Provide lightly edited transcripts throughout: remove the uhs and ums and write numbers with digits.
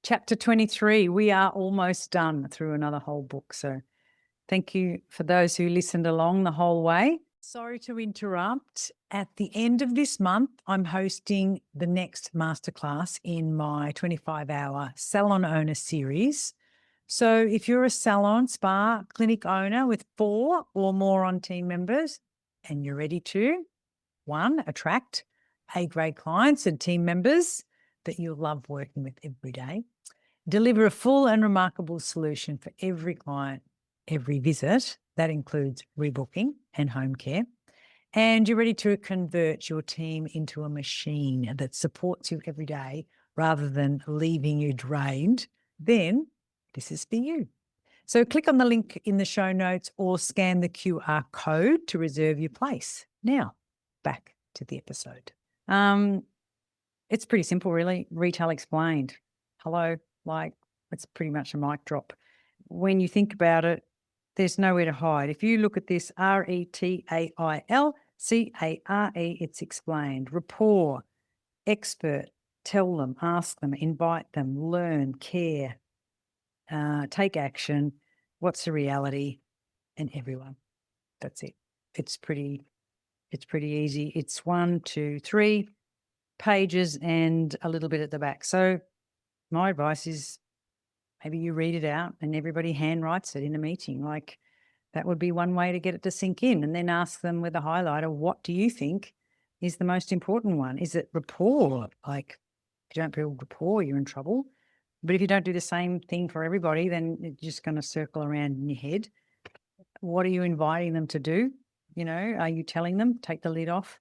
Chapter 23, we are almost done through another whole book. So thank you for those who listened along the whole way. Sorry to interrupt. At the end of this month, I'm hosting the next masterclass in my 25-hour Salon Owner series. So if you're a salon, spa, clinic owner with 4 or more on team members and you're ready to, 1, attract A-grade clients and team members that you'll love working with every day, deliver a full and remarkable solution for every client, every visit. That includes rebooking and home care. And you're ready to convert your team into a machine that supports you every day rather than leaving you drained. Then this is for you. So click on the link in the show notes or scan the QR code to reserve your place. Now, back to the episode. It's pretty simple, really. Retail explained. Hello. It's pretty much a mic drop. When you think about it, there's nowhere to hide. If you look at this, RETAIL, CARE, it's explained. Rapport, expert, tell them, ask them, invite them, learn, care, take action, what's the reality, and everyone. That's it. It's pretty easy. It's 1, 2, 3 pages and a little bit at the back. So my advice is maybe you read it out and everybody handwrites it in a meeting. That would be one way to get it to sink in, and then ask them with a highlighter, what do you think is the most important one? Is it rapport? If you don't build rapport, you're in trouble. But if you don't do the same thing for everybody, then it's just going to circle around in your head. What are you inviting them to do? Are you telling them, take the lid off,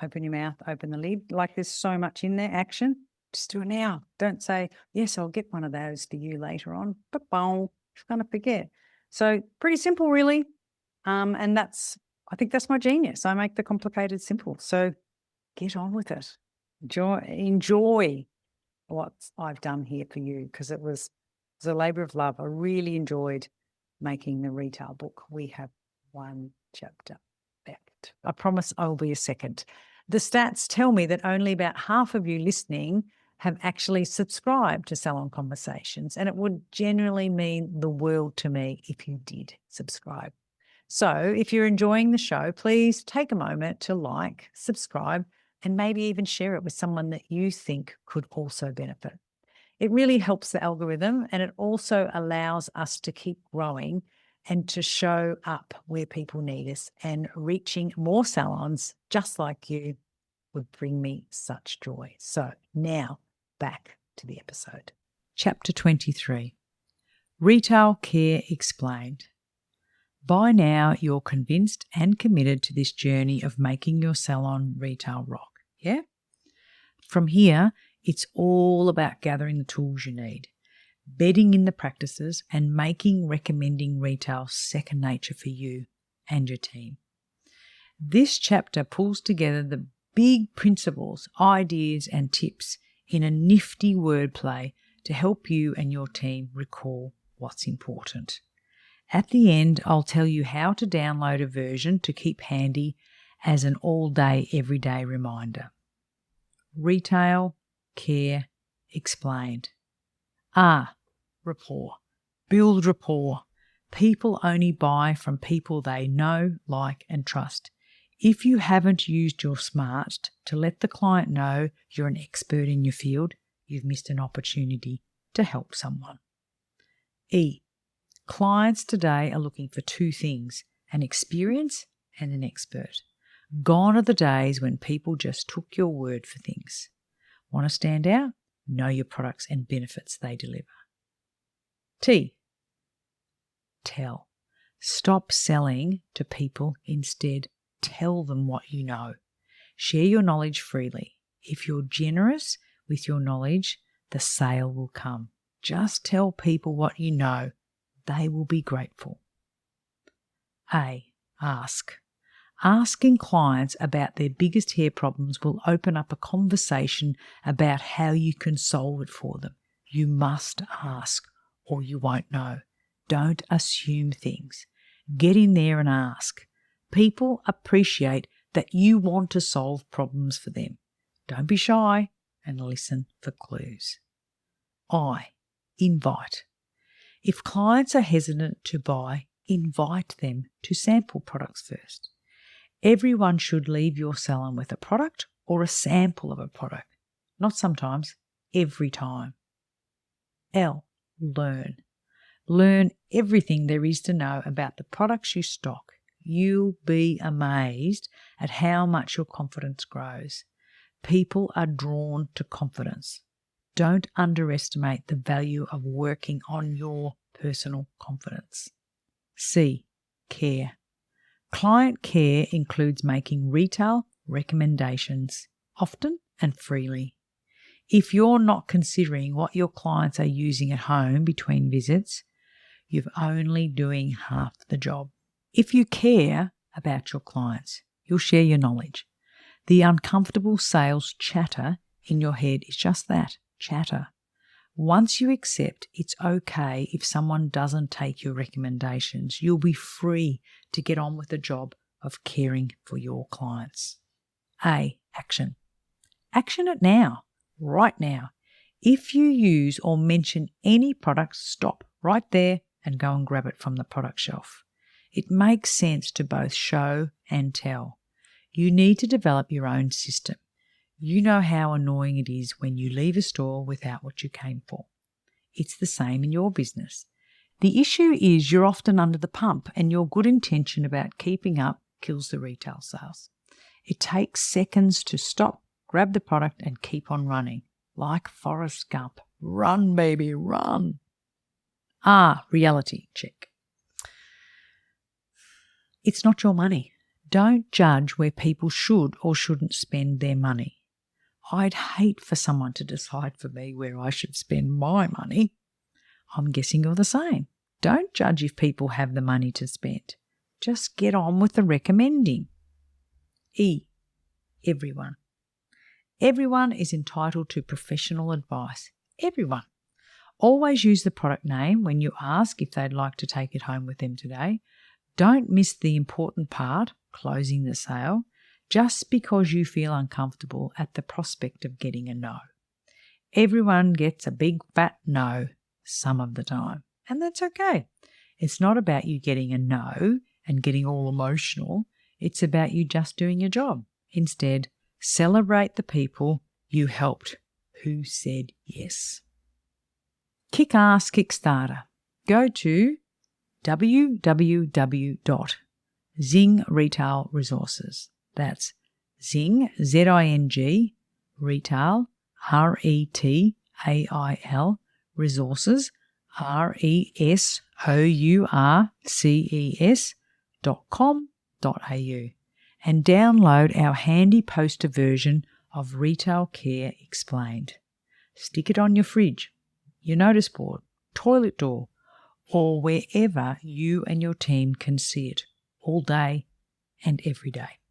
open your mouth, open the lid? There's so much in there, action. Just do it now. Don't say, yes, I'll get one of those for you later on. But you're going to forget. So pretty simple, really. And I think that's my genius. I make the complicated simple. So get on with it. Enjoy what I've done here for you, because it was a labor of love. I really enjoyed making the retail book. We have 1 chapter left. I promise I will be a second. The stats tell me that only about half of you listening have actually subscribed to Salon Conversations, and it would generally mean the world to me if you did subscribe. So if you're enjoying the show, please take a moment to subscribe, and maybe even share it with someone that you think could also benefit. It really helps the algorithm, and it also allows us to keep growing and to show up where people need us, and reaching more salons just like you would bring me such joy. So now back to the episode. Chapter 23, Retail Care Explained. By now, you're convinced and committed to this journey of making your salon retail rock, yeah? From here, it's all about gathering the tools you need, bedding in the practices, and recommending retail second nature for you and your team. This chapter pulls together the big principles, ideas, and tips in a nifty wordplay to help you and your team recall what's important. At the end, I'll tell you how to download a version to keep handy as an all-day, everyday reminder. Retail Care Explained. Rapport. Build rapport. People only buy from people they know, like, and trust. If you haven't used your smarts to let the client know you're an expert in your field, you've missed an opportunity to help someone. Clients today are looking for 2 things, an experience and an expert. Gone are the days when people just took your word for things. Want to stand out? Know your products and benefits they deliver. Tell. Stop selling to people. Instead, tell them what you know. Share your knowledge freely. If you're generous with your knowledge, the sale will come. Just tell people what you know. They will be grateful. Ask. Asking clients about their biggest hair problems will open up a conversation about how you can solve it for them. You must ask, or you won't know. Don't assume things. Get in there and ask. People appreciate that you want to solve problems for them. Don't be shy and listen for clues. invite. If clients are hesitant to buy, invite them to sample products first. Everyone should leave your salon with a product or a sample of a product. Not sometimes, every time. L, learn. Learn everything there is to know about the products you stock. You'll be amazed at how much your confidence grows. People are drawn to confidence. Don't underestimate the value of working on your personal confidence. C, care. Client care includes making retail recommendations often and freely. If you're not considering what your clients are using at home between visits, you're only doing half the job. If you care about your clients, you'll share your knowledge. The uncomfortable sales chatter in your head is just that, chatter. Once you accept it's okay if someone doesn't take your recommendations, you'll be free to get on with the job of caring for your clients. A, action. Action it now, right now. If you use or mention any product, stop right there and go and grab it from the product shelf. It makes sense to both show and tell. You need to develop your own system. You know how annoying it is when you leave a store without what you came for. It's the same in your business. The issue is you're often under the pump and your good intention about keeping up kills the retail sales. It takes seconds to stop, grab the product and keep on running. Like Forrest Gump. Run, baby, run. R, reality check. It's not your money. Don't judge where people should or shouldn't spend their money. I'd hate for someone to decide for me where I should spend my money. I'm guessing you're the same. Don't judge if people have the money to spend. Just get on with the recommending. E, everyone. Everyone is entitled to professional advice. Everyone. Always use the product name when you ask if they'd like to take it home with them today. Don't miss the important part, closing the sale, just because you feel uncomfortable at the prospect of getting a no. Everyone gets a big fat no some of the time, and that's okay. It's not about you getting a no and getting all emotional. It's about you just doing your job. Instead, celebrate the people you helped who said yes. Kick-ass Kickstarter. Go to www.Zing Retail Resources. That's Zing, Z-I-N-G, Retail, R-E-T-A-I-L, Resources, resources.com.au, and download our handy poster version of Retail Care Explained. Stick it on your fridge, your notice board, toilet door, or wherever you and your team can see it all day and every day.